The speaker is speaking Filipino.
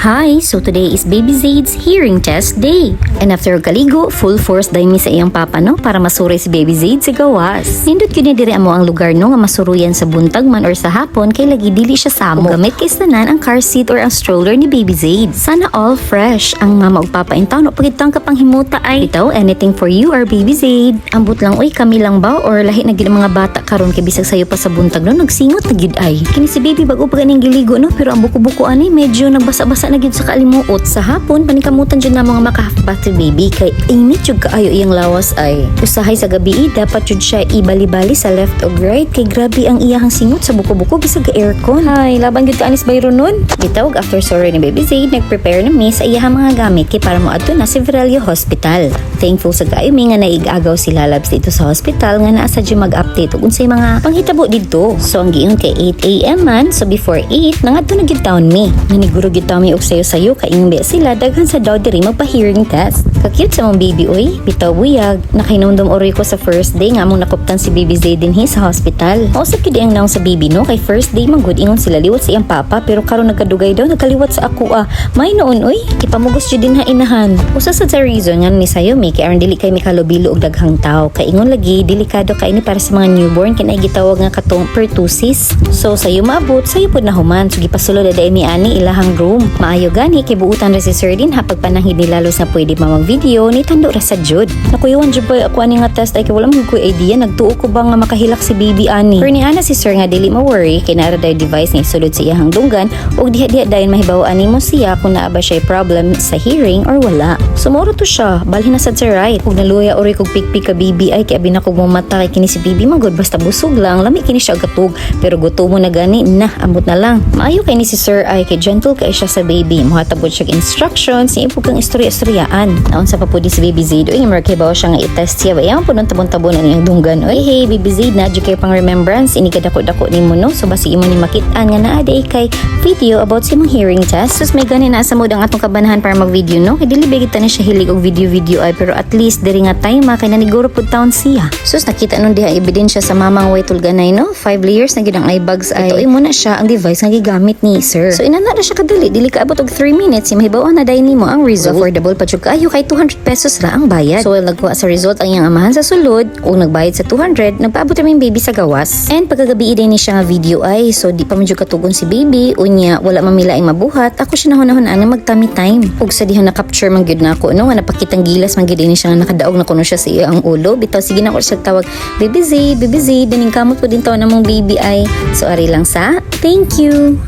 Hi! So today is Baby Zade's hearing test day. And after kaligo, full force dahil mi sa iyang papa no para masuray si Baby Zade sa gawas. Nindot yun na diri amo ang lugar no nga masuruyan sa buntag man or sa hapon kay lagi dili siya samo. Gamit kay sanan ang car seat or ang stroller ni Baby Zade. Sana all fresh. Ang mama ug papa intaw no pagitang kapang himuta ay bitaw anything for you or Baby Zade. Ambot lang oy kami lang ba or lahi na gid ang mga bata karon kay bisag sayo pa sa buntag no nagsingot na gid ay. Kini si Baby bago pa ganing giligo no pero ang buko-buko ani medyo nagbasa-basa na gid sa kalimuot. Sa hapon panikamutan dyan na mga maka-half-bath Baby kay init jud kaayo iyang lawas ay. Usahay sa gabi dapat jud siya ibali-bali sa left o right kay grabe ang iyahang singot sa buko-buko bisag aircon. Ay laban gid ka anis bayro nun. Bitawag after sorry ni Baby Zade nagprepare na mi sa iyahang mga gamit kay para moadto na si Trayllier Hospital. Thankful sa kaayo mi nga naigagaw sila labs dito sa hospital nga naa sa dyan mag-update ug unsay mga panghitabo dito. So ang giingon kay 8 AM man so before 8 nangadto na gid taon mi. Naniguro gid taon mi og sayo kay ingbe sila daghan sa daw diri magpa-hearing test. Ka-cute sa mong baby oy, bitaw buyag. Nakainumdum ori ko sa first day nga among nakuptan si Baby Zade dinhi sa hospital. Mausap gid ang naong sa baby no kay first day manggod ingon sila liwat sa iyang papa pero karon nagkadugay daw nagkaliwat sa ako May noon oy, ipamugos jud din ha inahan. Usa sa reason nga ni sayo mi kay aron dili kay mikalobilo og daghang tawo kay ingon lagi delikado kay ini para sa mga newborn kay gitawag nga katong pertussis. So sayo maabot, sayo pud na human so gipasulod da mi ani ilahang room. Maayo gani kay buutan ra si Sir din hapag panahid ni lalos na pwede pa mag-video ni tando ra sa jud. Nakuyawan jud ba ako ani nga test ay kay wala mo ko idea nagtuo ko ba nga makahilak si baby ani. Pero ni ana si Sir nga dili ma-worry kay nara daw device ni sulod sa iyang dunggan ug diha-diha dayon mahibaw-ani mo siya kung naa ba siya problem sa hearing or wala. Sumuro to siya, balhin na sad sa right. Ug naluya ori kog pikpik ka baby ay kay abi na kog mata kay kini si baby magod basta busog lang lami kini siya gatug pero gutom mo na gani na ambot na lang. Maayo kay ni si Sir ay kay gentle kay siya sa baby. Muhatabod siya instructions ni ipog kang istorya-istoryaan. Naon sa papudi si Baby Zade oy mer kay bawo siya nga i-test siya ba yang punon tabon-tabon ang iyang dunggan. Oy hey Baby Zade na jud kay pang remembrance ini kadako-dako nimo no so basi imo ni makit-an nga naa day kay video about sa imong hearing test. Sus may gani na sa mood ang atong kabanahan para mag-video no kay dili bigit na siya hilig og video ay pero at least diri nga time kay naniguro pud taon siya. Sus nakita nun diha ebidensya sa mamang way tulganay no 5 layers na gid ang eye bags ay. Ito mo na siya ang device nga gigamit ni Sir. So inana na siya kadali dili ka abot og 3 minutes mahibaw na dai nimo ang result. Affordable pa jud kaayo kay 200 pesos ra ang bayad. So nagkuha sa result ang iyang amahan sa sulod ug nagbayad sa 200 nagpaabot ang baby sa gawas. And pagkagabi din ni siya nga video ay so di pa man jud katugon si baby unya wala mamilaing mabuhat ako siya nahon-nahon ana magtami time. Ug sa diha na capture man gyud nako no nga napakitang gilas man gyud ni siya nga nakadaog na kuno siya sa iyang ulo. Bitaw sige na ko siya tawag Baby Zade dining kamot po din taon namong baby ay. So ari lang sa thank you.